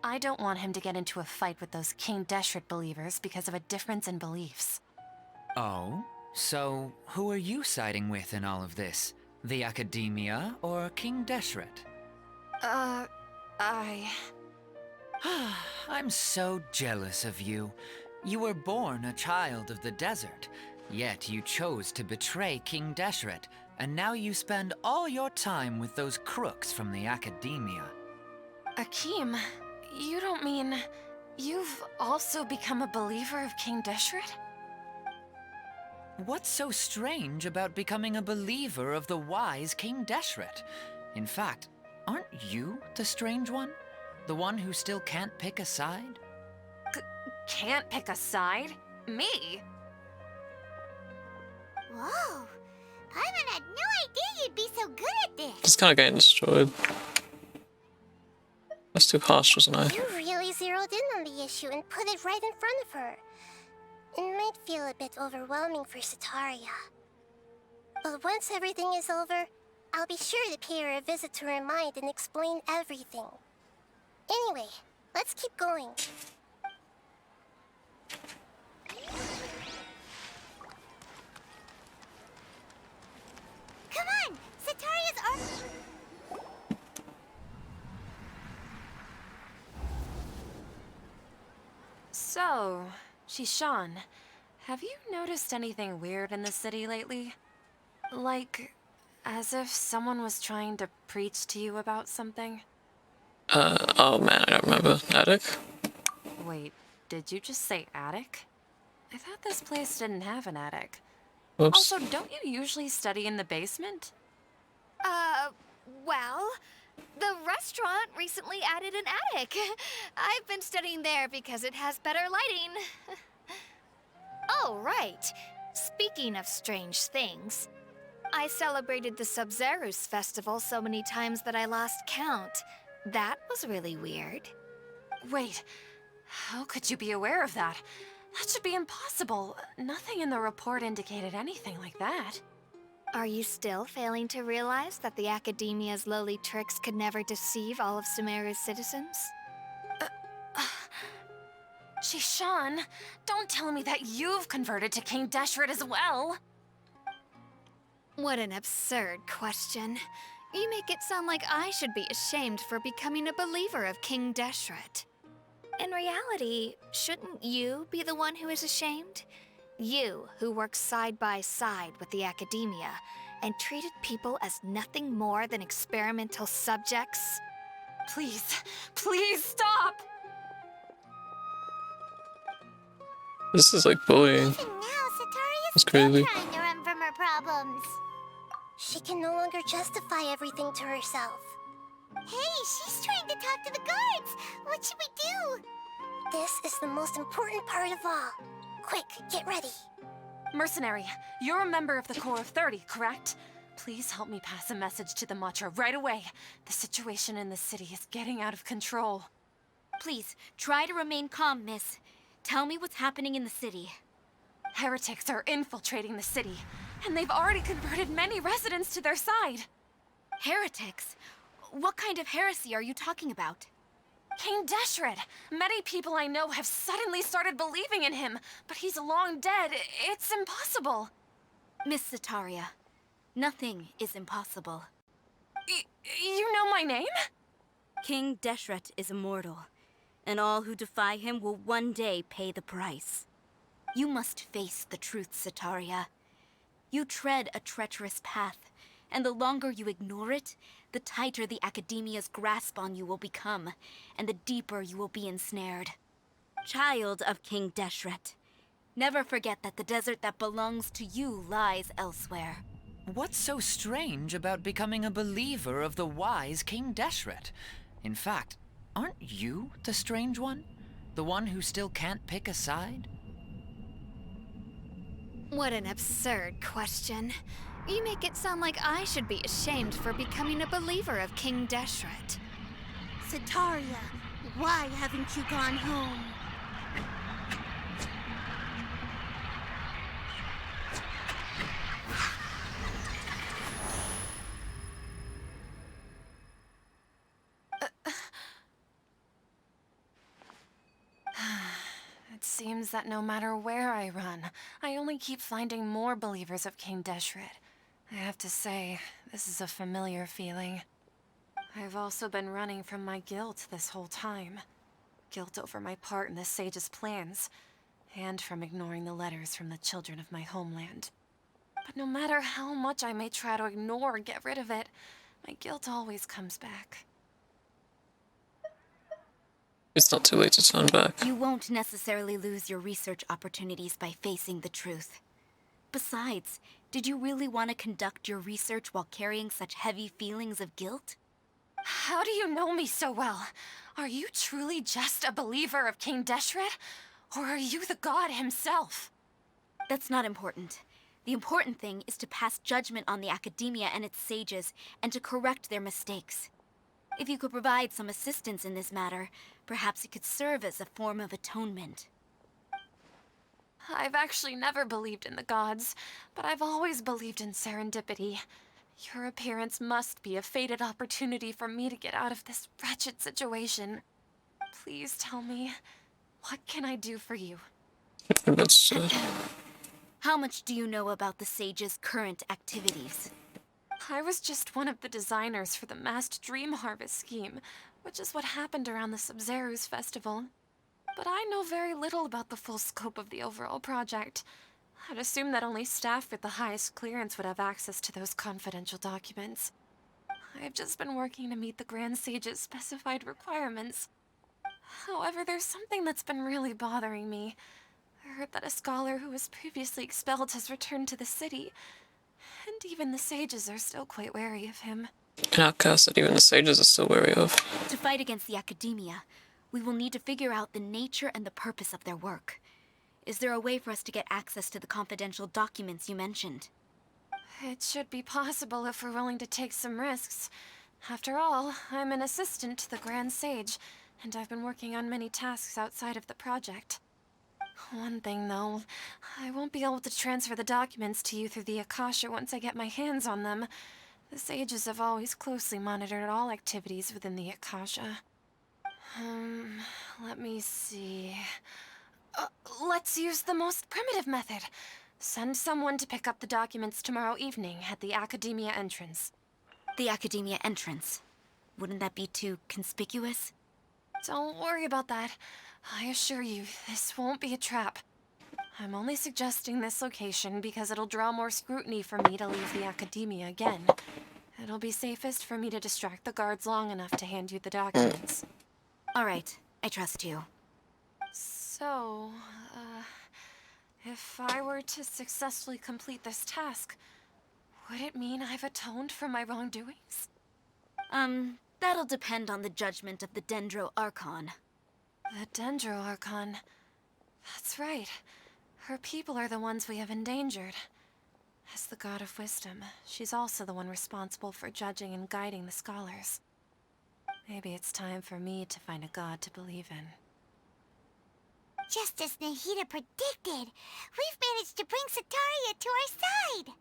I don't want him to get into a fight with those King Deshret believers because of a difference in beliefs. Oh? So, who are you siding with in all of this? The Academia or King Deshret? I'm so jealous of you. You were born a child of the desert, yet you chose to betray King Deshret, and now you spend all your time with those crooks from the Academia. Akeem, you don't mean you've also become a believer of King Deshret? What's so strange about becoming a believer of the wise King Deshret? In fact, aren't you the strange one? The one who still can't pick a side? Can't pick a side? Me? Whoa! Paimon had no idea you'd be so good at this! Just kind of getting destroyed. That's too harsh, wasn't I? You really zeroed in on the issue and put it right in front of her. It might feel a bit overwhelming for Sataria. But once everything is over, I'll be sure to pay her a visit to her mind and explain everything. Anyway, let's keep going. Come on! Sataria's So, Shishan, have you noticed anything weird in the city lately? Like, as if someone was trying to preach to you about something? Oh man, I don't remember. Attic? Wait, did you just say attic? I thought this place didn't have an attic. Whoops. Also, don't you usually study in the basement? Well, the restaurant recently added an attic. I've been studying there because it has better lighting. Oh, right. Speaking of strange things, I celebrated the Sub-Zerus festival so many times that I lost count. That was really weird. Wait, how could you be aware of that? That should be impossible. Nothing in the report indicated anything like that. Are you still failing to realize that the Academia's lowly tricks could never deceive all of Sumeru's citizens? Shishan, don't tell me that you've converted to King Deshret as well. What an absurd question. You make it sound like I should be ashamed for becoming a believer of King Deshret. In reality, shouldn't you be the one who is ashamed? You, who worked side by side with the academia and treated people as nothing more than experimental subjects? Please, please stop! This is like bullying. Even now, Sataria's That's still crazy. trying to run from her problems. She can no longer justify everything to herself. Hey, she's trying to talk to the guards. What should we do? This is the most important part of all. Quick, get ready. Mercenary, you're a member of the Corps of 30, correct? Please help me pass a message to the Matcha right away. The situation in the city is getting out of control. Please, try to remain calm, miss. Tell me what's happening in the city. Heretics are infiltrating the city, and they've already converted many residents to their side. Heretics? What kind of heresy are you talking about? King Deshret! Many people I know have suddenly started believing in him, but he's long dead. It's impossible. Miss Sataria, nothing is impossible. You know my name? King Deshret is immortal, and all who defy him will one day pay the price. You must face the truth, Sataria. You tread a treacherous path, and the longer you ignore it, the tighter the Academia's grasp on you will become, and the deeper you will be ensnared. Child of King Deshret, never forget that the desert that belongs to you lies elsewhere. What's so strange about becoming a believer of the wise King Deshret? In fact, aren't you the strange one? The one who still can't pick a side? What an absurd question. You make it sound like I should be ashamed for becoming a believer of King Deshret. Sataria, why haven't you gone home? It seems that no matter where I run, I only keep finding more believers of King Deshret. I have to say, this is a familiar feeling. I've also been running from my guilt this whole time. Guilt over my part in the Sage's plans, and from ignoring the letters from the children of my homeland. But no matter how much I may try to ignore or get rid of it, my guilt always comes back. It's not too late to turn back. You won't necessarily lose your research opportunities by facing the truth. Besides, did you really want to conduct your research while carrying such heavy feelings of guilt? How do you know me so well? Are you truly just a believer of King Deshret? Or are you the god himself? That's not important. The important thing is to pass judgment on the Academia and its sages, and to correct their mistakes. If you could provide some assistance in this matter, perhaps it could serve as a form of atonement. I've actually never believed in the gods, but I've always believed in serendipity. Your appearance must be a fated opportunity for me to get out of this wretched situation. Please tell me, what can I do for you? That's How much do you know about the sage's current activities? I was just one of the designers for the massed dream harvest scheme, which is what happened around the Sumeru's festival. But I know very little about the full scope of the overall project. I'd assume that only staff with the highest clearance would have access to those confidential documents. I've just been working to meet the Grand Sage's specified requirements. However, there's something that's been really bothering me. I heard that a scholar who was previously expelled has returned to the city, and even the sages are still quite wary of him. an outcast that even the sages are still wary of. To fight against the Academia, we will need to figure out the nature and the purpose of their work. Is there a way for us to get access to the confidential documents you mentioned? It should be possible if we're willing to take some risks. After all, I'm an assistant to the Grand Sage, and I've been working on many tasks outside of the project. One thing, though, I won't be able to transfer the documents to you through the Akasha once I get my hands on them. The sages have always closely monitored all activities within the Akasha. Let me see. Let's use the most primitive method. Send someone to pick up the documents tomorrow evening at the Academia entrance. The Academia entrance. Wouldn't that be too conspicuous? Don't worry about that. I assure you, this won't be a trap. I'm only suggesting this location because it'll draw more scrutiny for me to leave the Academia again. It'll be safest for me to distract the guards long enough to hand you the documents. All right, I trust you. So, if I were to successfully complete this task, would it mean I've atoned for my wrongdoings? That'll depend on the judgment of the Dendro Archon. The Dendro Archon. That's right. Her people are the ones we have endangered. As the God of Wisdom, she's also the one responsible for judging and guiding the scholars. Maybe it's time for me to find a god to believe in. Just as Nahida predicted, we've managed to bring Sataria to our side!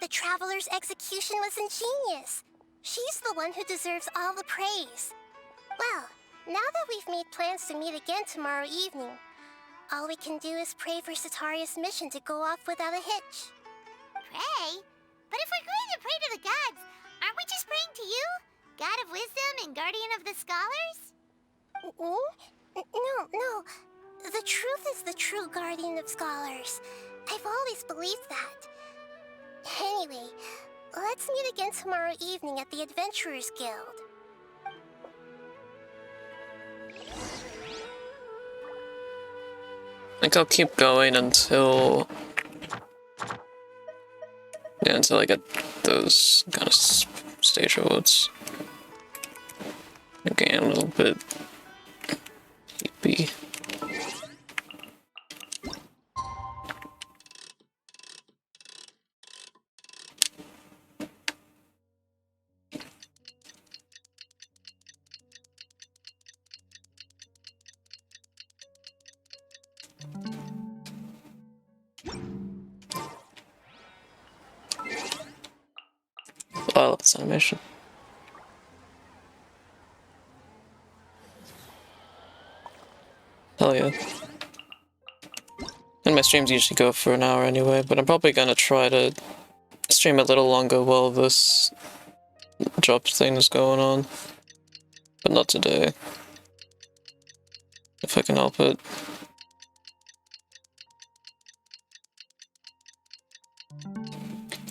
The Traveler's execution was ingenious. She's the one who deserves all the praise. Well, now that we've made plans to meet again tomorrow evening, all we can do is pray for Sataria's mission to go off without a hitch. Pray? But if we're going to pray to the gods, aren't we just praying to you? God of Wisdom and Guardian of the Scholars? No. The truth is the true Guardian of Scholars. I've always believed that. Anyway, let's meet again tomorrow evening at the Adventurers Guild. I think I'll keep going until I get those kind of stage rewards. Okay, I'm a little bit sleepy. Oh, I love this animation. Hell yeah. And my streams usually go for an hour anyway, but I'm probably gonna try to stream a little longer while this drop thing is going on. But not today. If I can help it.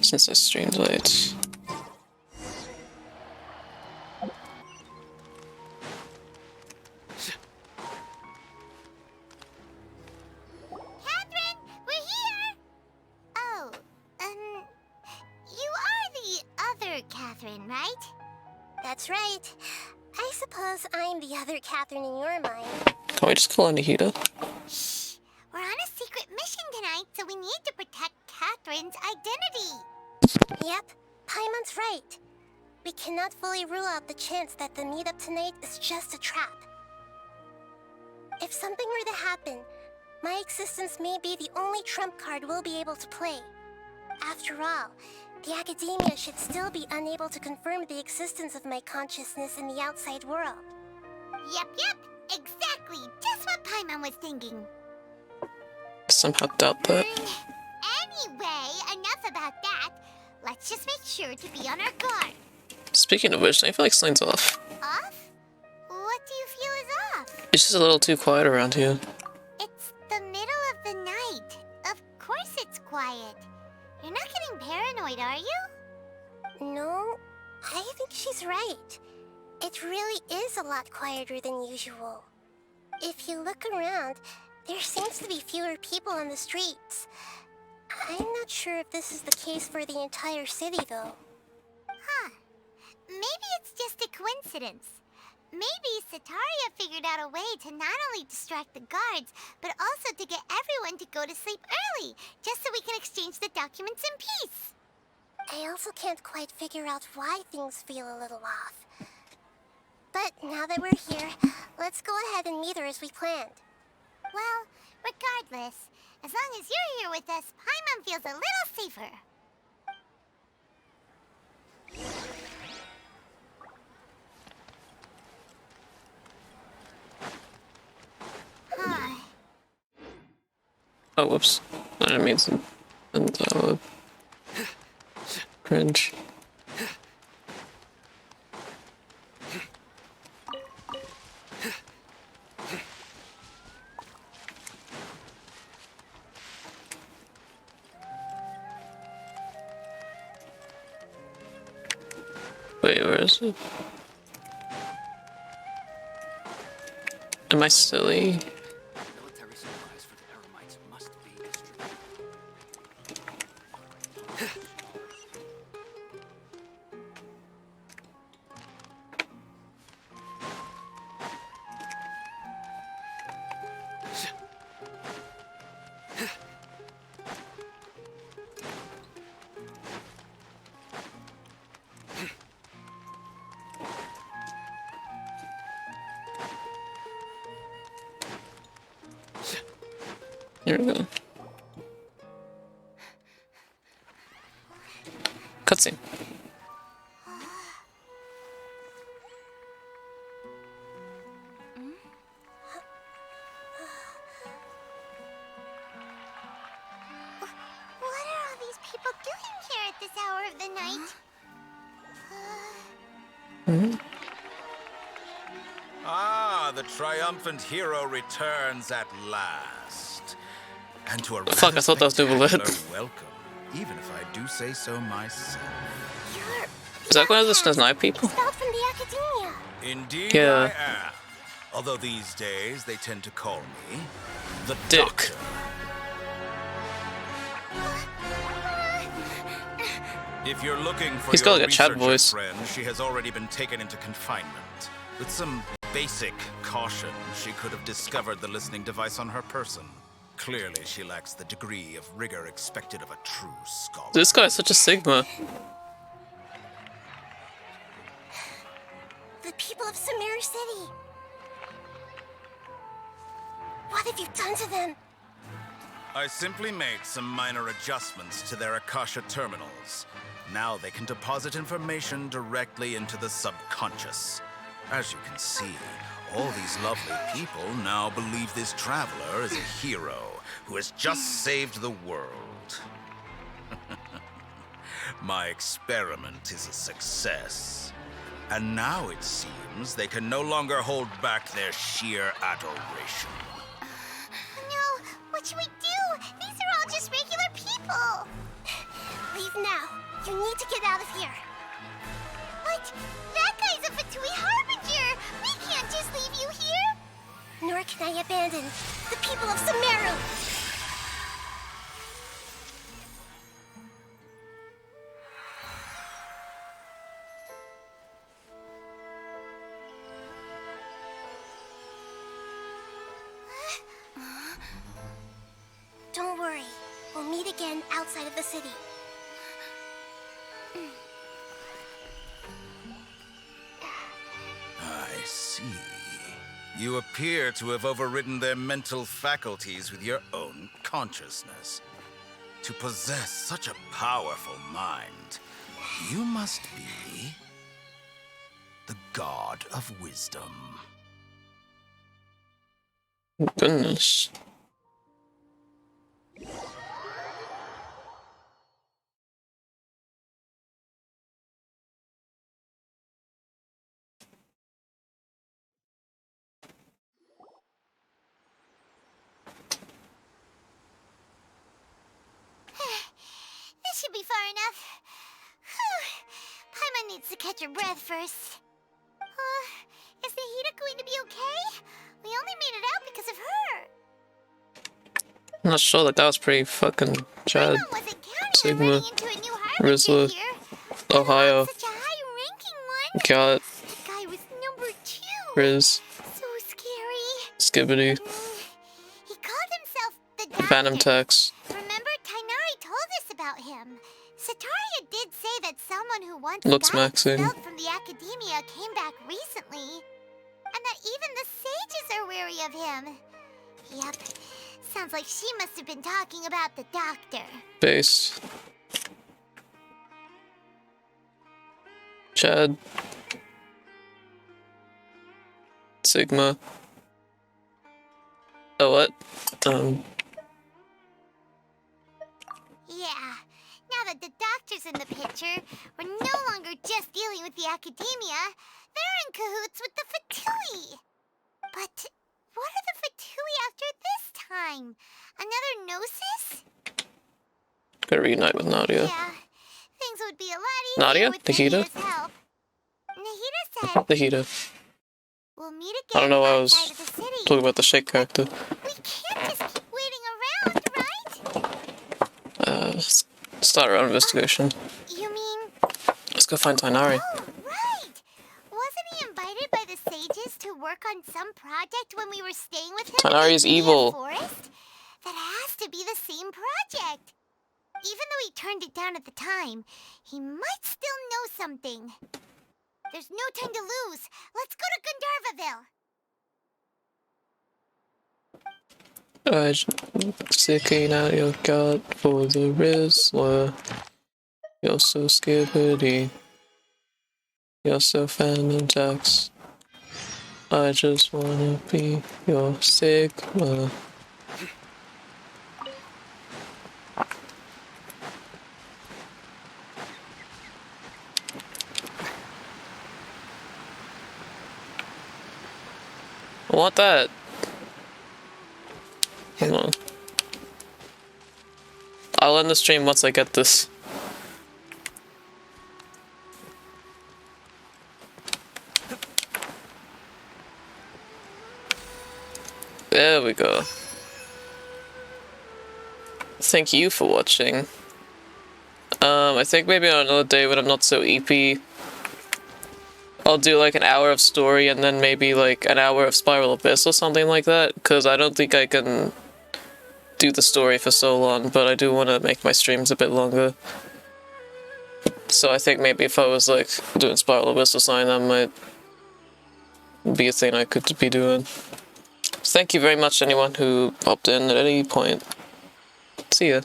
Since I streamed late. Catherine, we're here! Oh, you are the other Catherine, right? That's right. I suppose I'm the other Catherine in your mind. Can we just call Anahita? Shh! We're on a secret mission tonight, so we need to protect Catherine's identity. Yep, Paimon's right. We cannot fully rule out the chance that the meetup tonight is just a trap. If something were to happen, my existence may be the only trump card we'll be able to play. After all, the Academia should still be unable to confirm the existence of my consciousness in the outside world. Yep, exactly. Just what Paimon was thinking. I somehow doubt that. Anyway, enough about that. Let's just make sure to be on our guard. Speaking of which, I feel like something's off. Off? What do you feel is off? It's just a little too quiet around here. It's the middle of the night. Of course it's quiet. You're not getting paranoid, are you? No, I think she's right. It really is a lot quieter than usual. If you look around, there seems to be fewer people on the streets. I'm not sure if this is the case for the entire city, though. Huh. Maybe it's just a coincidence. Maybe Sataria figured out a way to not only distract the guards, but also to get everyone to go to sleep early, just so we can exchange the documents in peace. I also can't quite figure out why things feel a little off. But now that we're here, let's go ahead and meet her as we planned. Well, regardless, as long as you're here with us, Paimon feels a little safer. Oh, whoops. I didn't mean to. And, cringe. Wait, where is it? Am I silly? Military supplies for the Eremites must be distributed. Here we go. Cutscene. What are all these people doing here at this hour of the night? Ah, the triumphant hero returns at last. And to a Fuck, I thought that was double lit. welcome, even if I do say so myself. Is that one of the Snipe people? Expelled from the academia. Indeed Yeah. I am. Although these days they tend to call me the Dick. Doctor. If you're looking for He's your got like a Chad researcher voice. friend, she has already been taken into confinement. With some basic caution, she could have discovered the listening device on her person. Clearly, she lacks the degree of rigor expected of a true scholar. This guy's such a Sigma. The people of Sumeru City. What have you done to them? I simply made some minor adjustments to their Akasha terminals. Now they can deposit information directly into the subconscious. As you can see, all these lovely people now believe this traveler is a hero who has just saved the world. My experiment is a success. And now it seems they can no longer hold back their sheer adoration. No, what should we do? These are all just regular people. Leave now. You need to get out of here. What? That guy's a Fatui Harbinger. We can't just leave you here. Nor can I abandon the people of Sumeru. Don't worry. We'll meet again outside of the city. I see. You appear to have overridden their mental faculties with your own consciousness. To possess such a powerful mind, you must be the god of wisdom. Goodness. This should be far enough. Whew. Paimon needs to catch her breath first. Is the Hida going to be okay? We only made it out because of her. I'm not sure, like that was pretty fucking Chad. Paimon wasn't counting on Sigma. running into a new harbinger Rizla. here. Ohio. Such a high-ranking one. Got The guy was number 2. Riz. So scary. Skibbity. He called himself the Doctor. Phantom Tax. Remember, Tainari told us about him. Sataria did say that someone who once Looks got maxing. expelled from the academia came back recently. And that even the sages are wary of him. Yep. Sounds like she must have been talking about the Doctor. Base. Chad. Sigma. Oh, what? Yeah. Now that the doctor's in the picture, we're no longer just dealing with the academia. They're in cahoots with the Fatui. But what are the Fatui after this time? Another Gnosis? Gotta reunite with Nadia. Yeah. Things would be a lot easier Nadia? with Nahida? Nahita's help. Nahida said, Nahida. we'll meet I again don't know why I outside was of the city. talking about the Shake character. We can't just keep waiting around, right? Start our own investigation. You mean... Let's go find Tainari. Oh, right! Wasn't he invited by the sages to work on some project when we were staying with him Tainari is in the evil. forest? That has to be the same project. Even though he turned it down at the time, he might still know something. There's no time to lose. Let's go to Gandharvaville. Sticking out your gut for the Rizzler. You're so skibbity. You're so Fantax. I just wanna be your Sigma. I want that. Hold on. I'll end the stream once I get this. There we go. Thank you for watching. I think maybe on another day when I'm not so EP, I'll do like an hour of story and then maybe like an hour of Spiral Abyss or something like that, because I don't think I can do the story for so long, but I do want to make my streams a bit longer. So I think maybe if I was like doing Spiral Abyss or something, that might be a thing I could be doing. Thank you very much anyone who popped in at any point. See ya.